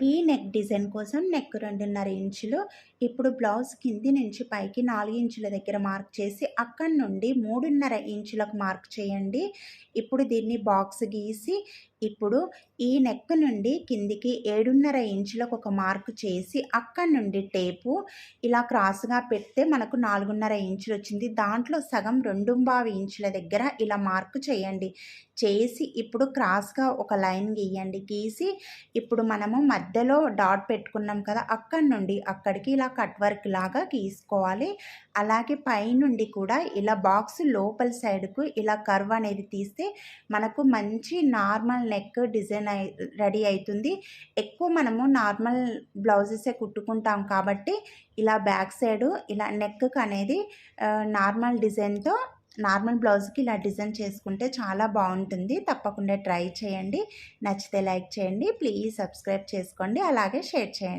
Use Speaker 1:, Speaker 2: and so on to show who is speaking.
Speaker 1: ఈ neck design కోసం neck 2.5 ఇంచులు. ఇప్పుడు బ్లౌజ్ కింది నుంచి పైకి 4 ఇంచుల దగ్గర మార్క్ చేసి అక్కడి నుండి 3.5 ఇంచులకు మార్క్ చేయండి. ఇప్పుడు దీన్ని బాక్స్ గీసి ఇప్పుడు ఈ నెక్ నుండి కిందికి 7.5 ఇంచులకు ఒక మార్క్ చేసి అక్కడి నుండి టేపు ఇలా క్రాస్గా పెడితే మనకు 4.5 ఇంచులు వచ్చింది. దాంట్లో సగం 2.5 ఇంచుల దగ్గర ఇలా మార్క్ చేయండి. చేసి ఇప్పుడు క్రాస్గా ఒక లైన్ గీయండి. గీసి ఇప్పుడు మనము మధ్యలో డాట్ పెట్టుకున్నాం కదా, అక్కడి నుండి అక్కడికి ఇలా కట్ వర్క్ లాగా గీసుకోవాలి. అలాగే పైనుండి కూడా ఇలా బాక్స్ లోపల సైడ్కు ఇలా కర్వ్ అనేది తీస్తే మనకు మంచి నార్మల్ నెక్ డిజైన్ రెడీ అవుతుంది. ఎక్కువ మనము నార్మల్ బ్లౌజెసే కుట్టుకుంటాం కాబట్టి ఇలా బ్యాక్ సైడు ఇలా నెక్కి అనేది నార్మల్ డిజైన్తో నార్మల్ బ్లౌజ్కి ఇలా డిజైన్ చేసుకుంటే చాలా బాగుంటుంది. తప్పకుండా ట్రై చేయండి. నచ్చితే లైక్ చేయండి. ప్లీజ్ సబ్స్క్రైబ్ చేసుకోండి. అలాగే షేర్ చేయండి.